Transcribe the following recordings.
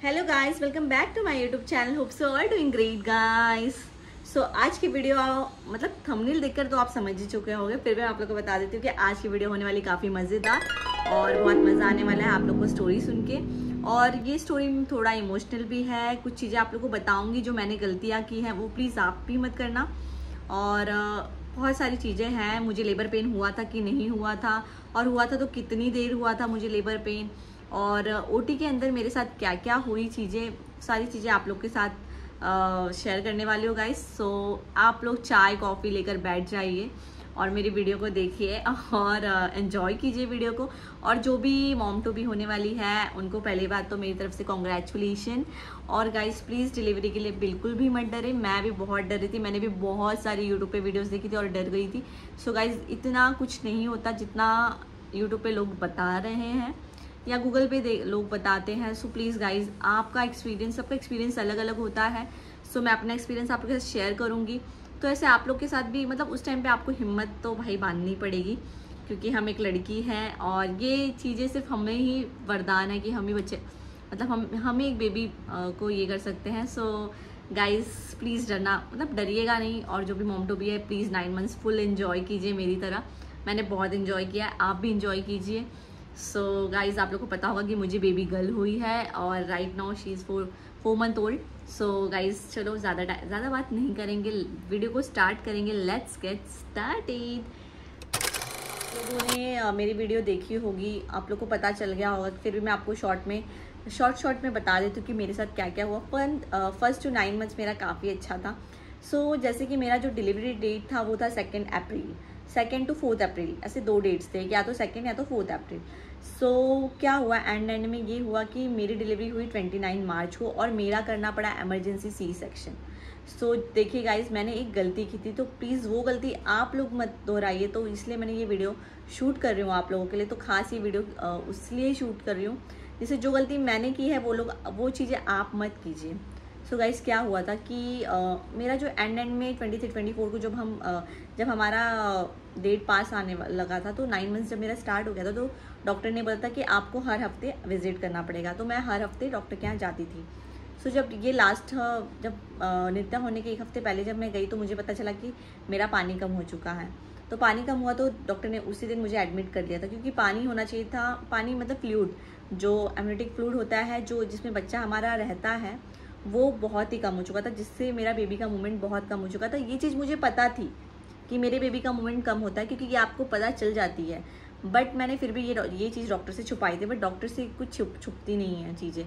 Hello guys, welcome back to my YouTube channel. Hope so are doing great guys. So आज की video मतलब thumbnail देखकर तो आप समझ ही चुके होंगे, फिर भी आप लोग को बता देती हूँ कि आज की वीडियो होने वाली काफ़ी मज़ेदार और बहुत मज़ा आने वाला है आप लोग को स्टोरी सुन के। और ये स्टोरी थोड़ा इमोशनल भी है, कुछ चीज़ें आप लोग को बताऊँगी जो मैंने गलतियाँ की हैं, वो प्लीज़ आप भी मत करना। और बहुत सारी चीज़ें हैं, मुझे लेबर पेन हुआ था कि नहीं हुआ था, और हुआ था तो कितनी देर हुआ था मुझे लेबर पेन, और ओटी के अंदर मेरे साथ क्या क्या हुई चीज़ें, सारी चीज़ें आप लोग के साथ शेयर करने वाली हो गाइस। सो आप लोग चाय कॉफ़ी लेकर बैठ जाइए और मेरी वीडियो को देखिए और एंजॉय कीजिए वीडियो को। और जो भी मॉम टू बी होने वाली है उनको पहली बात तो मेरी तरफ से कॉन्ग्रेचुलेशन। और गाइस प्लीज़ डिलीवरी के लिए बिल्कुल भी मत डरे, मैं भी बहुत डर रही थी, मैंने भी बहुत सारी यूट्यूब पे वीडियोस देखी थी और डर गई थी। सो गाइस इतना कुछ नहीं होता जितना यूट्यूब पे लोग बता रहे हैं या गूगल पे लोग बताते हैं। सो प्लीज़ गाइज, आपका एक्सपीरियंस, सबका एक्सपीरियंस अलग अलग होता है। सो मैं अपना एक्सपीरियंस आप लोग के साथ शेयर करूँगी, तो ऐसे आप लोग के साथ भी मतलब उस टाइम पे आपको हिम्मत तो भाई बांधनी पड़ेगी, क्योंकि हम एक लड़की हैं और ये चीज़ें सिर्फ हमें ही वरदान है कि हम ही बच्चे, मतलब हम ही एक बेबी को ये कर सकते हैं। सो गाइज प्लीज़ डरना, मतलब डरिएगा नहीं। और जो भी मॉम टू बी है प्लीज़ 9 मंथ्स फुल एंजॉय कीजिए मेरी तरह, मैंने बहुत एंजॉय किया है, आप भी एंजॉय कीजिए। सो गाइज आप लोग को पता होगा कि मुझे बेबी गर्ल हुई है और right now she is 4 month old. So guys चलो ज़्यादा बात नहीं करेंगे, वीडियो को स्टार्ट करेंगे। Let's get started. लोगों ने मेरी वीडियो देखी होगी, आप लोग को पता चल गया होगा, फिर भी मैं आपको शॉर्ट में बता देती हूँ कि मेरे साथ क्या क्या हुआ। फर्स्ट टू 9 मंथ्स मेरा काफ़ी अच्छा था। सो जैसे कि मेरा जो डिलीवरी डेट था वो था 2 अप्रैल, 2 to 4 अप्रैल, ऐसे 2 डेट्स थे, या तो 2 या तो 4 अप्रैल। सो क्या हुआ एंड में ये हुआ कि मेरी डिलीवरी हुई 29 मार्च को और मेरा करना पड़ा इमरजेंसी सी सेक्शन। सो देखिए गाइज, मैंने एक गलती की थी, तो प्लीज़ वो गलती आप लोग मत दोहराइए। तो इसलिए मैंने ये वीडियो शूट कर रही हूँ आप लोगों के लिए, तो खास ये वीडियो इसलिए शूट कर रही हूँ जैसे जो गलती मैंने की है वो चीज़ें आप मत कीजिए। सो गाइज क्या हुआ था कि मेरा जो एंड में 23-24 को जब हमारा डेट पास आने लगा था, तो 9 मंथ्स जब मेरा स्टार्ट हो गया था, तो डॉक्टर ने बोला था कि आपको हर हफ्ते विजिट करना पड़ेगा। तो मैं हर हफ्ते डॉक्टर के यहाँ जाती थी। सो जब ये लास्ट जब नित्या होने के 1 हफ्ते पहले जब मैं गई, तो मुझे पता चला कि मेरा पानी कम हो चुका है। तो पानी कम हुआ तो डॉक्टर ने उसी दिन मुझे एडमिट कर दिया था, क्योंकि पानी होना चाहिए था। पानी मतलब फ्लूइड, जो एमनियोटिक फ्लूइड होता है, जो जिसमें बच्चा हमारा रहता है, वो बहुत ही कम हो चुका था, जिससे मेरा बेबी का मूवमेंट बहुत कम हो चुका था। ये चीज़ मुझे पता थी कि मेरे बेबी का मूवमेंट कम होता है, क्योंकि ये आपको पता चल जाती है। बट मैंने फिर भी ये चीज़ डॉक्टर से छुपाई थी, बट डॉक्टर से कुछ छुपती नहीं है चीज़ें।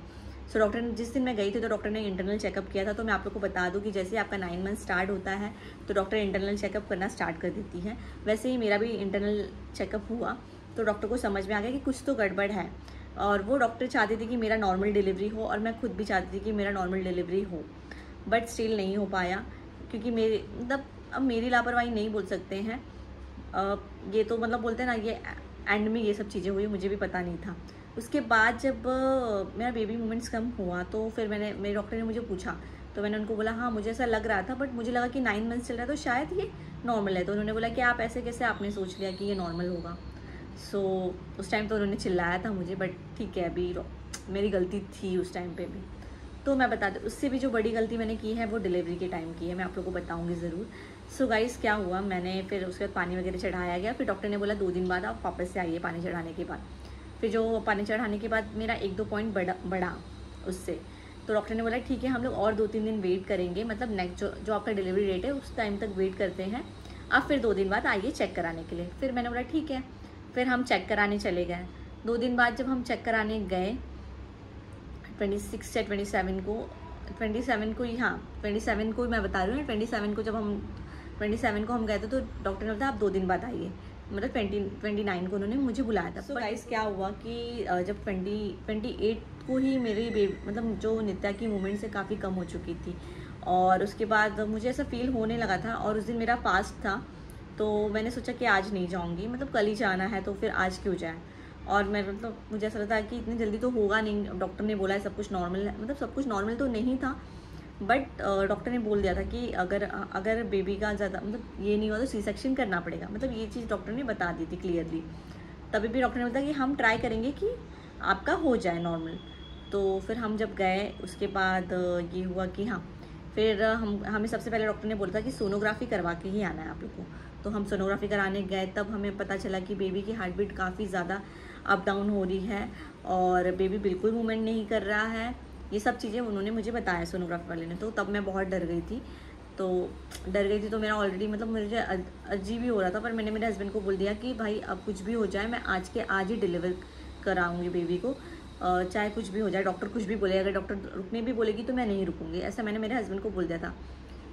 सो डॉक्टर ने जिस दिन मैं गई थी, तो डॉक्टर ने इंटरनल चेकअप किया था। तो मैं आप लोग को बता दूं कि जैसे आपका 9 मंथ स्टार्ट होता है, तो डॉक्टर इंटरनल चेकअप करना स्टार्ट कर देती है। वैसे ही मेरा भी इंटरनल चेकअप हुआ, तो डॉक्टर को समझ में आ गया कि कुछ तो गड़बड़ है। और वो डॉक्टर चाहती थी कि मेरा नॉर्मल डिलीवरी हो, और मैं खुद भी चाहती थी कि मेरा नॉर्मल डिलीवरी हो, बट स्टिल नहीं हो पाया, क्योंकि मेरे मतलब अब मेरी लापरवाही नहीं बोल सकते हैं, ये तो मतलब बोलते हैं ना, ये एंड में ये सब चीज़ें हुई, मुझे भी पता नहीं था। उसके बाद जब मेरा बेबी मोमेंट्स कम हुआ, तो फिर मेरे डॉक्टर ने मुझे पूछा, तो मैंने उनको बोला हाँ मुझे ऐसा लग रहा था, बट मुझे लगा कि 9 मंथ्स चल रहा है तो शायद ये नॉर्मल है। तो उन्होंने बोला कि आप ऐसे कैसे आपने सोच लिया कि ये नॉर्मल होगा। सो उस टाइम तो उन्होंने चिल्लाया था मुझे, बट ठीक है, अभी मेरी गलती थी उस टाइम पे भी। तो मैं बता दूँ, उससे भी जो बड़ी गलती मैंने की है वो डिलीवरी के टाइम की है, मैं आप लोगों को बताऊँगी ज़रूर। सो गाइस क्या हुआ, मैंने फिर उसके बाद पानी वगैरह चढ़ाया गया। फिर डॉक्टर ने बोला 2 दिन बाद आप वापस से आइए पानी चढ़ाने के बाद। फिर जो पानी चढ़ाने के बाद मेरा 1-2 पॉइंट बढ़ा उससे। तो डॉक्टर ने बोला ठीक है, हम लोग और 2-3 दिन वेट करेंगे, मतलब नेक्स्ट जो आपका डिलीवरी डेट है उस टाइम तक वेट करते हैं, आप फिर 2 दिन बाद आइए चेक कराने के लिए। फिर मैंने बोला ठीक है, फिर हम चेक कराने चले गए। 2 दिन बाद जब हम चेक कराने गए 26 या 27 को ही, हाँ 27 को ही मैं बता रही हूँ। 27 को हम गए थे, तो डॉक्टर ने बताया आप 2 दिन बाद आइए, मतलब 29 को उन्होंने मुझे बुलाया था। सो गाइस क्या हुआ कि जब 28 को ही मेरी मतलब जो नित्या की मूवमेंट से काफ़ी कम हो चुकी थी, और उसके बाद मुझे ऐसा फील होने लगा था। और उस दिन मेरा फास्ट था, तो मैंने सोचा कि आज नहीं जाऊँगी, मतलब कल ही जाना है, तो फिर आज क्यों जाए। और मैं मतलब मुझे ऐसा लगता है कि इतनी जल्दी तो होगा नहीं, डॉक्टर ने बोला है सब कुछ नॉर्मल है, मतलब सब कुछ नॉर्मल तो नहीं था, बट डॉक्टर ने बोल दिया था कि अगर बेबी का ज़्यादा मतलब ये नहीं हुआ तो सी सेक्शन करना पड़ेगा, मतलब ये चीज़ डॉक्टर ने बता दी थी क्लियरली। तभी भी डॉक्टर ने बताया कि हम ट्राई करेंगे कि आपका हो जाए नॉर्मल। तो फिर हम जब गए उसके बाद ये हुआ कि हाँ, फिर हमें सबसे पहले डॉक्टर ने बोला था कि सोनोग्राफी करवा के ही आना है आप लोग को। तो हम सोनोग्राफी कराने गए, तब हमें पता चला कि बेबी की हार्ट बीट काफ़ी ज़्यादा अप डाउन हो रही है और बेबी बिल्कुल मूवमेंट नहीं कर रहा है। ये सब चीज़ें उन्होंने मुझे बताया सोनोग्राफी वाले ने। तो तब मैं बहुत डर गई थी। तो मेरा ऑलरेडी मतलब मुझे अजीब ही हो रहा था, पर मैंने मेरे हस्बैंड को बोल दिया कि भाई अब कुछ भी हो जाए, मैं आज के आज ही डिलीवर कराऊंगी बेबी को, चाहे कुछ भी हो जाए, डॉक्टर कुछ भी बोले, अगर डॉक्टर रुकने भी बोलेगी तो मैं नहीं रुकूंगी, ऐसा मैंने मेरे हस्बैंड को बोल दिया था।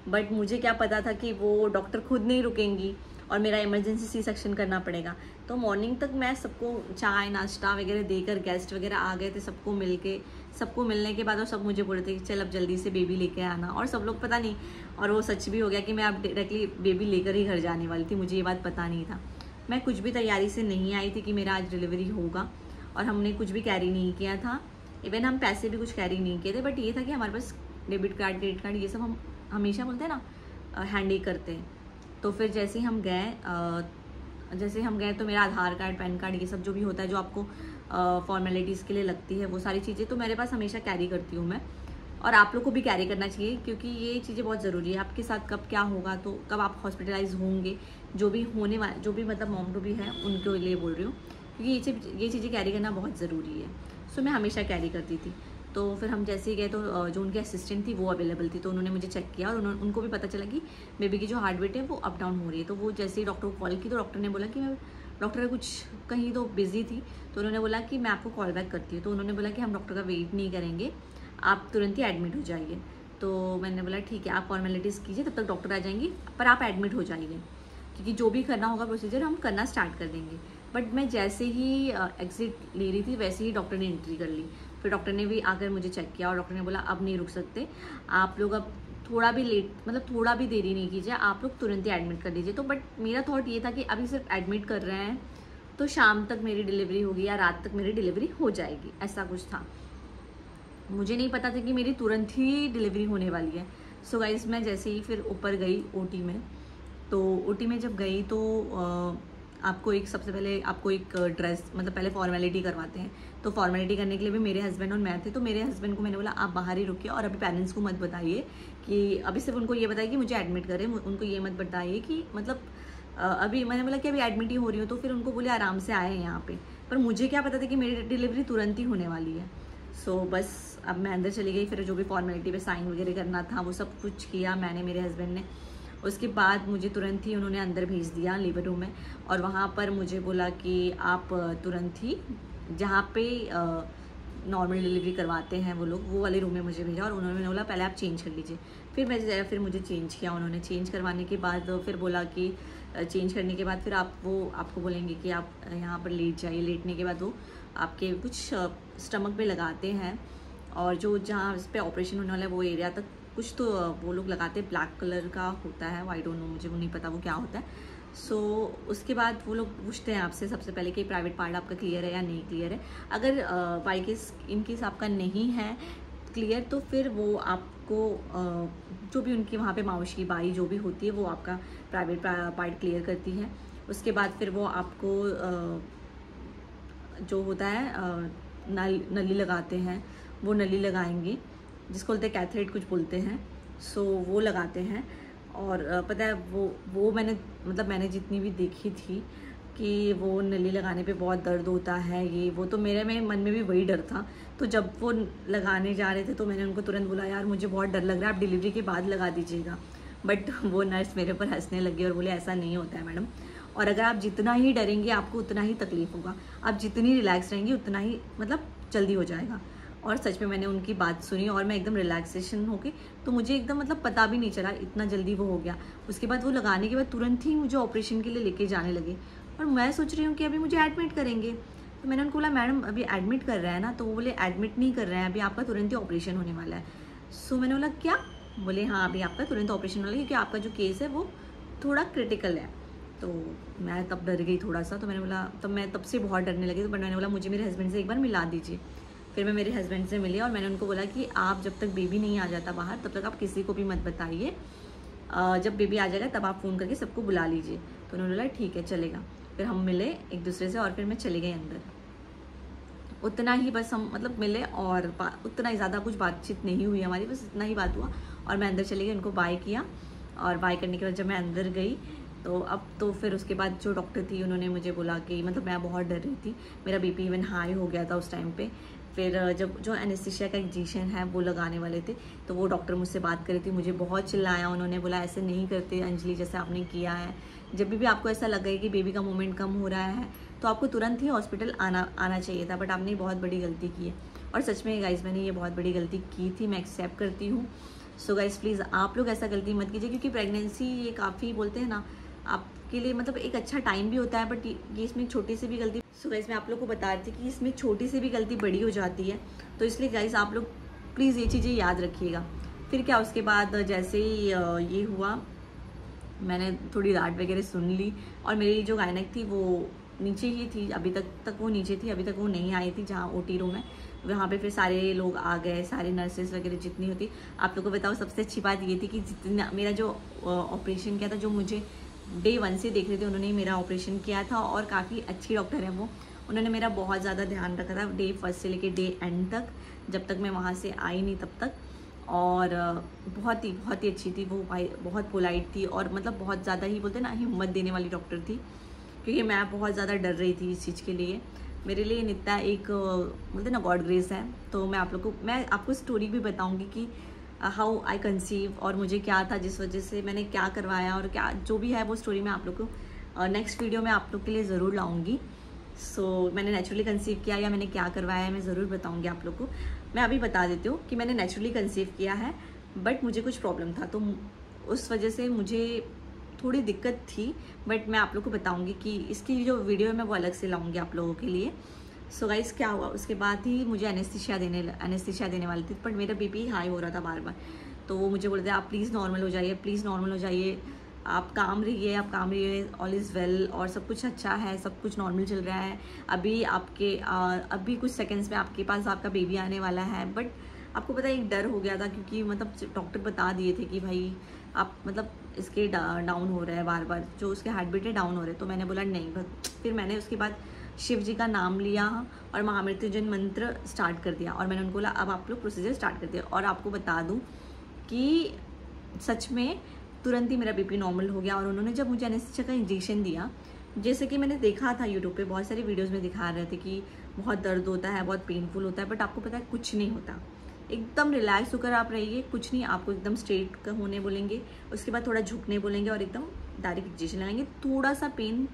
बट मुझे क्या पता था कि वो डॉक्टर खुद नहीं रुकेंगी और मेरा इमरजेंसी सी सेक्शन करना पड़ेगा। तो मॉर्निंग तक मैं सबको चाय नाश्ता वगैरह देकर, गेस्ट वगैरह आ गए थे, सबको मिलने के बाद और सब मुझे बोल रहे थे कि चल अब जल्दी से बेबी लेके आना। और सब लोग पता नहीं, और वो सच भी हो गया कि मैं अब डायरेक्टली बेबी लेकर ही घर जाने वाली थी। मुझे ये बात पता नहीं था। मैं कुछ भी तैयारी से नहीं आई थी कि मेरा आज डिलीवरी होगा, और हमने कुछ भी कैरी नहीं किया था। इवन हम पैसे भी कुछ कैरी नहीं किए थे। बट ये था कि हमारे पास डेबिट कार्ड, क्रेडिट कार्ड, ये सब हम हमेशा बोलते हैं ना हैंडल करते हैं। तो फिर जैसे हम गए तो मेरा आधार कार्ड, पैन कार्ड, ये सब जो भी होता है जो आपको फॉर्मेलिटीज़ के लिए लगती है, वो सारी चीज़ें तो मेरे पास हमेशा कैरी करती हूँ मैं। और आप लोग को भी कैरी करना चाहिए, क्योंकि ये चीज़ें बहुत ज़रूरी है। आपके साथ कब क्या होगा, तो कब आप हॉस्पिटलाइज होंगे, जो भी होने वाले, जो भी मतलब मॉम टू बी है, उनके लिए बोल रही हूँ, क्योंकि ये चीज़ें कैरी करना बहुत ज़रूरी है। सो मैं हमेशा कैरी करती थी। तो फिर हम जैसे ही गए तो जो उनकी असिस्टेंट थी वो अवेलेबल थी, तो उन्होंने मुझे चेक किया और उनको भी पता चला कि बेबी की जो हार्ट बीट है वो अप डाउन हो रही है। तो वो जैसे ही डॉक्टर को कॉल की तो डॉक्टर ने बोला कि मैं, डॉक्टर कुछ कहीं तो बिजी थी, तो उन्होंने बोला कि मैं आपको कॉल बैक करती हूँ। तो उन्होंने बोला कि हम डॉक्टर का वेट नहीं करेंगे, आप तुरंत ही एडमिट हो जाइए। तो मैंने बोला ठीक है, आप फॉर्मेलिटीज़ कीजिए, तब तक डॉक्टर आ जाएंगी, पर आप एडमिट हो जाइए, क्योंकि जो भी करना होगा प्रोसीजर हम करना स्टार्ट कर देंगे। बट मैं जैसे ही एग्जिट ले रही थी वैसे ही डॉक्टर ने एंट्री कर ली। फिर डॉक्टर ने भी आकर मुझे चेक किया और डॉक्टर ने बोला अब नहीं रुक सकते आप लोग, अब थोड़ा भी लेट, मतलब थोड़ा भी देरी नहीं कीजिए, आप लोग तुरंत ही एडमिट कर लीजिए। तो बट मेरा थॉट ये था कि अभी सिर्फ एडमिट कर रहे हैं तो शाम तक मेरी डिलीवरी होगी या रात तक मेरी डिलीवरी हो जाएगी, ऐसा कुछ था। मुझे नहीं पता था कि मेरी तुरंत ही डिलीवरी होने वाली है। सो गाइस, मैं जैसे ही फिर ऊपर गई ओटी में, तो ओटी में जब गई तो आपको सबसे पहले आपको एक ड्रेस, मतलब पहले फॉर्मेलिटी करवाते हैं। तो फॉर्मेलिटी करने के लिए भी मेरे हस्बैंड और मैं थे। तो मेरे हस्बैंड को मैंने बोला आप बाहर ही रुकिए और अभी पेरेंट्स को मत बताइए कि, अभी सिर्फ उनको ये बताइए कि मुझे एडमिट करें, उनको ये मत बताइए कि मतलब अभी, मैंने बोला कि अभी एडमिट ही हो रही हूँ। तो फिर उनको बोले आराम से आए हैं यहाँ पे, पर मुझे क्या पता था कि मेरी डिलीवरी तुरंत ही होने वाली है। सो बस अब मैं अंदर चली गई। फिर जो भी फॉर्मेलिटी पे साइन वगैरह करना था वो सब कुछ किया मैंने, मेरे हस्बैंड ने। उसके बाद मुझे तुरंत ही उन्होंने अंदर भेज दिया लेबर रूम में, और वहाँ पर मुझे बोला कि आप तुरंत ही जहाँ पे नॉर्मल डिलीवरी करवाते हैं वो लोग, वो वाले रूम में मुझे भेजा। और उन्होंने बोला पहले आप चेंज कर लीजिए। फिर मुझे चेंज किया उन्होंने। चेंज करवाने के बाद फिर बोला कि चेंज करने के बाद फिर आपको बोलेंगे कि आप यहाँ पर लेट जाइए। लेटने के बाद वो आपके कुछ स्टमक पे लगाते हैं, और जो जहाँ इस पर ऑपरेशन होने वाला है वो एरिया तक कुछ तो वो लोग लगाते हैं, ब्लैक कलर का होता है, आई डोंट नो, मुझे वो नहीं पता वो क्या होता है। सो उसके बाद वो लोग पूछते हैं आपसे सबसे पहले कि प्राइवेट पार्ट आपका क्लियर है या नहीं क्लियर है। अगर बाई केस इन केस आपका नहीं है क्लियर, तो फिर वो आपको जो भी उनकी वहाँ पे मावशी बाई जो भी होती है वो आपका प्राइवेट पार्ट क्लियर करती है। उसके बाद फिर वो आपको जो होता है नली लगाते हैं, वो नली लगाएंगे, जिसको बोलते हैं कैथरेट कुछ बोलते हैं। सो वो लगाते हैं। और पता है वो मैंने जितनी भी देखी थी कि वो नली लगाने पे बहुत दर्द होता है, ये वो, तो मेरे मन में भी वही डर था। तो जब वो लगाने जा रहे थे तो मैंने उनको तुरंत बोला यार मुझे बहुत डर लग रहा है, आप डिलीवरी के बाद लगा दीजिएगा। बट वो नर्स मेरे पर हंसने लगी और बोले ऐसा नहीं होता है मैडम, और अगर आप जितना ही डरेंगे आपको उतना ही तकलीफ होगा, आप जितनी रिलैक्स रहेंगी उतना ही मतलब जल्दी हो जाएगा। और सच में मैंने उनकी बात सुनी और मैं एकदम रिलैक्सेशन हो गई। तो मुझे एकदम मतलब पता भी नहीं चला, इतना जल्दी वो हो गया। उसके बाद वो लगाने के बाद तुरंत ही मुझे ऑपरेशन के लिए लेके जाने लगे, और मैं सोच रही हूँ कि अभी मुझे एडमिट करेंगे। तो मैंने उनको बोला मैडम अभी एडमिट कर रहे हैं ना, तो वो बोले एडमिट नहीं कर रहे हैं, अभी आपका तुरंत ही ऑपरेशन होने वाला है। सो मैंने बोला क्या? बोले हाँ अभी आपका तुरंत ऑपरेशन वाला है, क्योंकि आपका जो केस है वो थोड़ा क्रिटिकल है। तो मैं तब डर गई थोड़ा सा। तो मैंने बोला, तब मैं तब से बहुत डरने लगी। तो मैंने बोला मुझे मेरे हस्बैंड से एक बार मिला दीजिए। फिर मैं मेरे हस्बैंड से मिली और मैंने उनको बोला कि आप जब तक बेबी नहीं आ जाता बाहर तब तक आप किसी को भी मत बताइए, जब बेबी आ जाएगा तब आप फ़ोन करके सबको बुला लीजिए। तो उन्होंने बोला ठीक है चलेगा। फिर हम मिले एक दूसरे से और फिर मैं चली गई अंदर। उतना ही बस हम मतलब मिले और उतना ही ज़्यादा कुछ बातचीत नहीं हुई हमारी, बस इतना ही बात हुआ और मैं अंदर चली गई, उनको बाय किया और बाय करने के बाद जब मैं अंदर गई तो अब तो फिर उसके बाद जो डॉक्टर थी उन्होंने मुझे बोला कि मतलब मैं बहुत डर रही थी, मेरा बीपी इवन हाई हो गया था उस टाइम पे। फिर जब जो एनेस्थीसिया का इंजेक्शन है वो लगाने वाले थे तो वो डॉक्टर मुझसे बात कर रही थी, मुझे बहुत चिल्लाया उन्होंने, बोला ऐसे नहीं करते अंजलि जैसे आपने किया है, जब भी आपको ऐसा लगे कि बेबी का मूवमेंट कम हो रहा है तो आपको तुरंत ही हॉस्पिटल आना चाहिए था, बट आपने बहुत बड़ी गलती की है। और सच में गाइस मैंने ये बहुत बड़ी गलती की थी, मैं एक्सेप्ट करती हूँ। सो गाइस प्लीज़ आप लोग ऐसा गलती मत कीजिए, क्योंकि प्रेगनेंसी ये काफ़ी बोलते हैं ना आपके लिए मतलब एक अच्छा टाइम भी होता है, बट ये इसमें छोटी सी भी गलती। सो गाइस मैं आप लोग को बता रही थी कि इसमें छोटी सी भी गलती बड़ी हो जाती है, तो इसलिए गाइस आप लोग प्लीज़ ये चीज़ें याद रखिएगा। फिर क्या उसके बाद जैसे ही ये हुआ मैंने थोड़ी डांट वगैरह सुन ली और मेरी जो गायनक थी वो नीचे ही थी, अभी तक वो नीचे थी, अभी तक वो नहीं आई थी जहाँ ओटी रूम है वहाँ पे। फिर सारे लोग आ गए, सारे नर्सेज वगैरह जितनी होती। आप लोगों को बताओ सबसे अच्छी बात ये थी कि जितना मेरा जो ऑपरेशन किया था, जो मुझे डे 1 से देख रहे थे उन्होंने मेरा ऑपरेशन किया था और काफ़ी अच्छी डॉक्टर है वो, उन्होंने मेरा बहुत ज़्यादा ध्यान रखा था डे 1 से लेके डे एंड तक, जब तक मैं वहाँ से आई नहीं तब तक। और बहुत ही अच्छी थी वो भाई, बहुत पोलाइट थी और मतलब बहुत ज़्यादा ही बोलते ना हिम्मत देने वाली डॉक्टर थी, क्योंकि मैं बहुत ज़्यादा डर रही थी इस चीज़ के लिए। मेरे लिए नित्या एक बोलते ना गॉड ग्रेस है। तो मैं आपको स्टोरी भी बताऊंगी कि हाउ आई कंसीव और मुझे क्या था जिस वजह से मैंने क्या करवाया और क्या जो भी है वो स्टोरी मैं आप लोग को नेक्स्ट वीडियो में आप लोग के लिए ज़रूर लाऊंगी। सो मैंने नेचुरली कंसीव किया या मैंने क्या करवाया है मैं ज़रूर बताऊंगी आप लोग को। मैं अभी बता देती हूँ कि मैंने नेचुरली कंसीव किया है, बट मुझे कुछ प्रॉब्लम था तो उस वजह से मुझे थोड़ी दिक्कत थी, बट मैं आप लोग को बताऊंगी कि इसकी जो वीडियो है मैं वो अलग से लाऊंगी आप लोगों के लिए। सो गाइस क्या हुआ उसके बाद ही मुझे एनेस्थीसिया देने वाली थी, बट मेरा बीपी हाई हो रहा था बार बार, तो वो मुझे बोलते आप प्लीज़ नॉर्मल हो जाइए, प्लीज़ नॉर्मल हो जाइए, आप काम रहिए, ऑल इज़ वेल और सब कुछ अच्छा है, सब कुछ नॉर्मल चल रहा है। अभी कुछ सेकंड्स में आपके पास आपका बेबी आने वाला है। बट आपको पता है एक डर हो गया था, क्योंकि मतलब डॉक्टर बता दिए थे कि भाई आप मतलब इसके डाउन हो रहा है बार बार, जो उसके हार्ट बीट है डाउन हो रहे हैं। तो मैंने बोला नहीं, फिर मैंने उसके बाद शिव जी का नाम लिया और महामृत्युंजय मंत्र स्टार्ट कर दिया और मैंने उनको बोला अब आप लोग प्रोसीजर स्टार्ट कर दिया। और आपको बता दूं कि सच में तुरंत ही मेरा बीपी नॉर्मल हो गया। और उन्होंने जब मुझे एनेस्थीसिया का इंजेक्शन दिया, जैसे कि मैंने देखा था यूट्यूब पे बहुत सारी वीडियोज़ में दिखा रहे थे कि बहुत दर्द होता है, बहुत पेनफुल होता है, बट आपको पता है कुछ नहीं होता, एकदम रिलैक्स होकर आप रहिए, कुछ नहीं, आपको एकदम स्ट्रेट होने बोलेंगे, उसके बाद थोड़ा झुकने बोलेंगे और एकदम डायरेक्ट इंजेक्शन लगाएंगे। थोड़ा सा पेन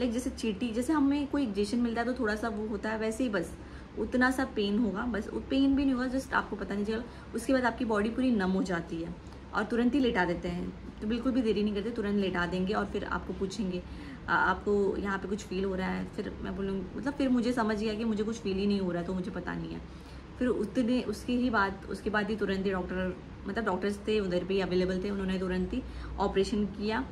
लाइक जैसे चीटी, जैसे हमें कोई इंजेक्शन मिलता है तो थोड़ा सा वो होता है, वैसे ही बस उतना सा पेन होगा, बस पेन भी नहीं होगा, जस्ट आपको पता नहीं चलेगा। उसके बाद आपकी बॉडी पूरी नम हो जाती है और तुरंत ही लेटा देते हैं, तो बिल्कुल भी देरी नहीं करते, तुरंत लेटा देंगे और फिर आपको पूछेंगे आपको यहाँ पे कुछ फील हो रहा है। फिर मैं बोलूँगी मतलब फिर मुझे समझ गया कि मुझे कुछ फील ही नहीं हो रहा है, तो मुझे पता नहीं है। फिर उसके बाद ही तुरंत ही डॉक्टर्स थे उधर पे अवेलेबल थे, उन्होंने तुरंत ही ऑपरेशन किया।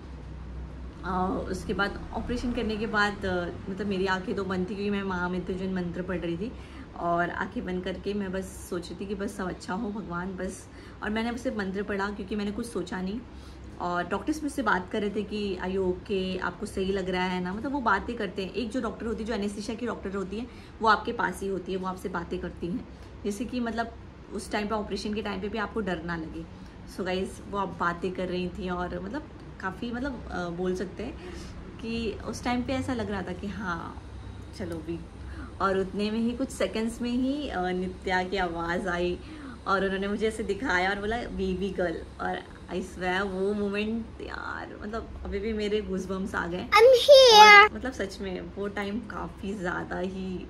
उसके बाद ऑपरेशन करने के बाद मतलब मेरी आंखें तो बंद थी, क्योंकि मैं महामृत्युंजय मंत्र पढ़ रही थी और आंखें बंद करके मैं बस सोच रही थी कि बस सब अच्छा हो भगवान बस। और मैंने उससे मंत्र पढ़ा क्योंकि मैंने कुछ सोचा नहीं। और डॉक्टर्स मुझसे बात कर रहे थे कि आई ओके, आपको सही लग रहा है ना, मतलब वो बातें करते हैं। एक जो डॉक्टर होती है, जो एनेस्थीसिया की डॉक्टर होती है, वो आपके पास ही होती है, वो आपसे बातें करती हैं, जैसे कि मतलब उस टाइम पे ऑपरेशन के टाइम पे भी आपको डर ना लगे। सो गाइस वो आप बातें कर रही थी और मतलब काफ़ी मतलब बोल सकते हैं कि उस टाइम पे ऐसा लग रहा था कि हाँ चलो भी। और उतने में ही कुछ सेकंड्स में ही नित्या की आवाज़ आई और उन्होंने मुझे ऐसे दिखाया और बोला बेबी गर्ल। और आई स्वेयर वो मोमेंट यार मतलब अभी भी मेरे गूज़बम्स आ गए। मतलब सच में वो टाइम काफ़ी ज़्यादा ही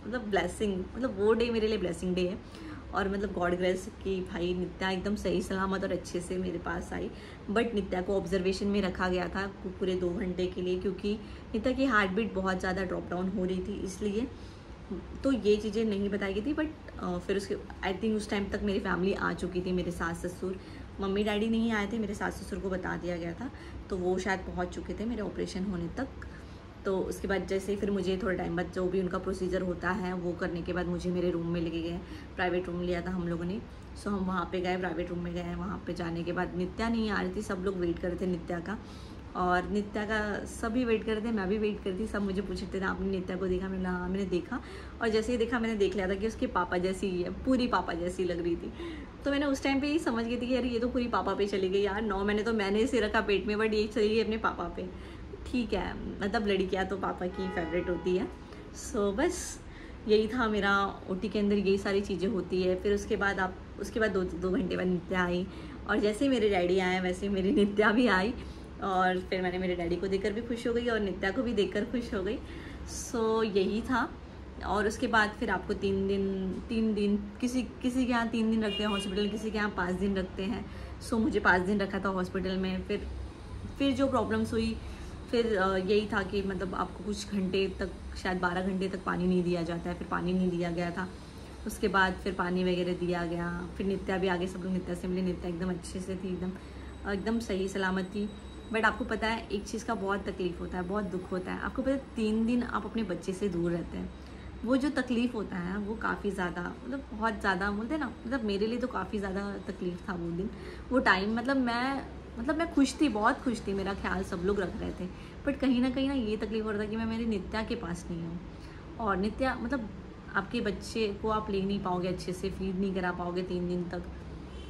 मतलब ब्लेसिंग, मतलब वो डे मेरे लिए ब्लेसिंग डे है। और मतलब गॉड ग्रेस कि भाई नित्या एकदम सही सलामत और अच्छे से मेरे पास आई। बट नित्या को ऑब्जर्वेशन में रखा गया था पूरे 2 घंटे के लिए, क्योंकि नित्या की हार्ट बीट बहुत ज़्यादा ड्रॉप डाउन हो रही थी, इसलिए तो ये चीज़ें नहीं बताई गई थी। बट फिर उसके आई थिंक उस टाइम तक मेरी फैमिली आ चुकी थी, मेरे सास ससुर, मम्मी डैडी नहीं आए थे, मेरे सास ससुर को बता दिया गया था, तो वो शायद पहुंच चुके थे मेरे ऑपरेशन होने तक। तो उसके बाद जैसे फिर मुझे थोड़े टाइम बाद जो भी उनका प्रोसीजर होता है वो करने के बाद मुझे मेरे रूम में लेके गए, प्राइवेट रूम लिया था हम लोगों ने। हम वहाँ पे गए, प्राइवेट रूम में गए, वहाँ पे जाने के बाद नित्या नहीं आ रही थी, सब लोग वेट कर रहे थे नित्या का। और नित्या का सभी वेट कर रहे थे, मैं भी वेट करती, सब मुझे पूछ रहे थे आपने नित्या को देखा? मैंने हाँ मैंने देखा, और जैसे ही देखा मैंने देख लिया था कि उसके पापा जैसी ही है, पूरी पापा जैसी लग रही थी। तो मैंने उस टाइम पे ही समझ गई थी कि यार ये तो पूरी पापा पे चली गई यार, 9 महीने तो मैंने इसे रखा पेट में, बट ये चली गई अपने पापा पे। ठीक है, मतलब लड़कियाँ तो पापा की फेवरेट होती है। सो बस यही था मेरा, ओटी के अंदर यही सारी चीज़ें होती है। फिर उसके बाद दो घंटे बाद नित्या आई, और जैसे ही मेरे डैडी आए वैसे ही मेरी नित्या भी आई, और फिर मैंने मेरे डैडी को देखकर भी खुश हो गई और नित्या को भी देखकर खुश हो गई। सो यही था। और उसके बाद फिर आपको 3 दिन किसी के यहाँ 3 दिन रखते हैं हॉस्पिटल, किसी के यहाँ 5 दिन रखते हैं। सो मुझे 5 दिन रखा था हॉस्पिटल में। फिर जो प्रॉब्लम्स हुई, फिर यही था कि मतलब आपको कुछ घंटे तक, शायद 12 घंटे तक पानी नहीं दिया जाता है, फिर पानी नहीं दिया गया था। उसके बाद फिर पानी वगैरह दिया गया, फिर नित्या भी आगे, सब लोग नित्या से मिले। नित्या एकदम अच्छे से थी, एकदम सही सलामत थी। बट आपको पता है एक चीज़ का बहुत तकलीफ़ होता है, बहुत दुख होता है। आपको पता है 3 दिन आप अपने बच्चे से दूर रहते हैं, वो जो तकलीफ़ होता है वो काफ़ी ज़्यादा, मतलब बहुत ज़्यादा बोलते हैं ना, मतलब मेरे लिए तो काफ़ी ज़्यादा तकलीफ़ था वो दिन, वो टाइम। मतलब मैं खुश थी, बहुत खुश थी, मेरा ख्याल सब लोग रख रहे थे, बट कहीं ना ये तकलीफ़ हो रहा था कि मैं मेरी नित्या के पास नहीं हूँ। और नित्या मतलब आपके बच्चे को आप ले नहीं पाओगे अच्छे से, फीड नहीं करा पाओगे 3 दिन तक।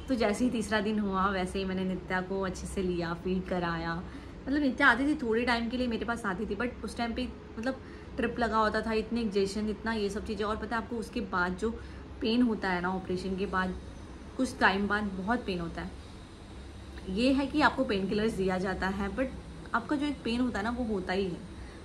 तो जैसे ही तीसरा दिन हुआ वैसे ही मैंने नित्या को अच्छे से लिया, फीड कराया। मतलब नित्या आती थी थोड़े टाइम के लिए मेरे पास आती थी, बट उस टाइम पे मतलब ट्रिप लगा होता था, इतने इंजेक्शन, इतना ये सब चीज़ें। और पता है आपको उसके बाद जो पेन होता है ना, ऑपरेशन के बाद कुछ टाइम बाद बहुत पेन होता है। ये है कि आपको पेन किलर्स दिया जाता है, बट आपका जो एक पेन होता है ना वो होता ही है।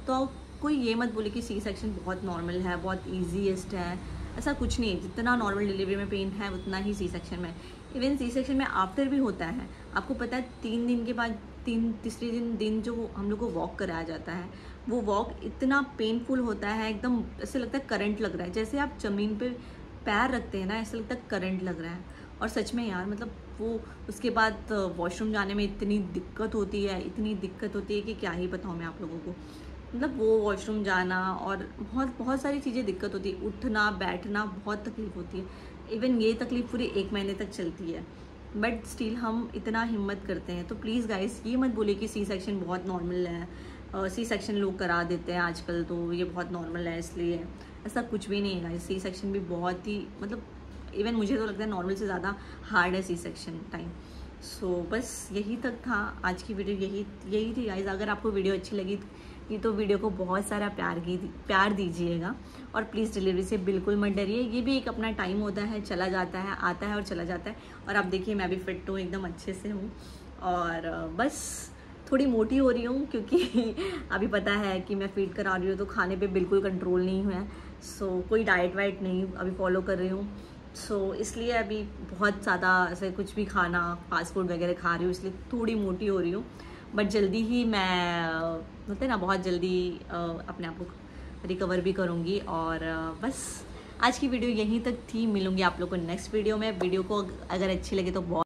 तो कोई ये मत बोले कि सी सेक्शन बहुत नॉर्मल है, बहुत ईजीएस्ट है, ऐसा कुछ नहीं है। जितना नॉर्मल डिलीवरी में पेन है उतना ही सी सेक्शन में। इवन सी सेक्शन में आफ्टर भी होता है। आपको पता है 3 दिन के बाद तीसरे दिन जो हम लोग को वॉक कराया जाता है, वो वॉक इतना पेनफुल होता है, एकदम ऐसे लगता है करंट लग रहा है। जैसे आप ज़मीन पे पैर रखते हैं ना, ऐसा लगता है करंट लग रहा है। और सच में यार, मतलब वो उसके बाद वॉशरूम जाने में इतनी दिक्कत होती है कि क्या ही बताऊँ मैं आप लोगों को। मतलब वो वॉशरूम जाना और बहुत सारी चीज़ें दिक्कत होती है, उठना बैठना बहुत तकलीफ़ होती है। इवन ये तकलीफ़ पूरी 1 महीने तक चलती है, बट स्टिल हम इतना हिम्मत करते हैं। तो प्लीज़ गाइस ये मत बोलिए कि सी सेक्शन बहुत नॉर्मल है, सी सेक्शन लोग करा देते हैं आजकल, तो ये बहुत नॉर्मल है इसलिए। ऐसा कुछ भी नहीं है गाइस, सी सेक्शन भी बहुत ही, मतलब इवन मुझे तो लगता है नॉर्मल से ज़्यादा हार्ड है सी सेक्शन टाइम। सो बस यही तक था आज की वीडियो, यही थी गाइस। अगर आपको वीडियो अच्छी लगी तो वीडियो को बहुत सारा प्यार दीजिएगा, और प्लीज़ डिलीवरी से बिल्कुल मत डरिए। ये भी एक अपना टाइम होता है, चला जाता है, आता है और चला जाता है। और आप देखिए मैं भी फिट हूँ, एकदम अच्छे से हूँ, और बस थोड़ी मोटी हो रही हूँ क्योंकि अभी पता है कि मैं फीड करा रही हूँ, तो खाने पे बिल्कुल कंट्रोल नहीं हुआ है। सो कोई डाइट वाइट नहीं अभी फॉलो कर रही हूँ। सो इसलिए अभी बहुत ज़्यादा ऐसे कुछ भी खाना, फास्ट फूड वगैरह खा रही हूँ, इसलिए थोड़ी मोटी हो रही हूँ। बट जल्दी ही मैं बोलते ना, बहुत जल्दी अपने आप को रिकवर भी करूँगी। और बस आज की वीडियो यहीं तक थी, मिलूँगी आप लोग को नेक्स्ट वीडियो में। वीडियो को अगर अच्छी लगे तो बहुत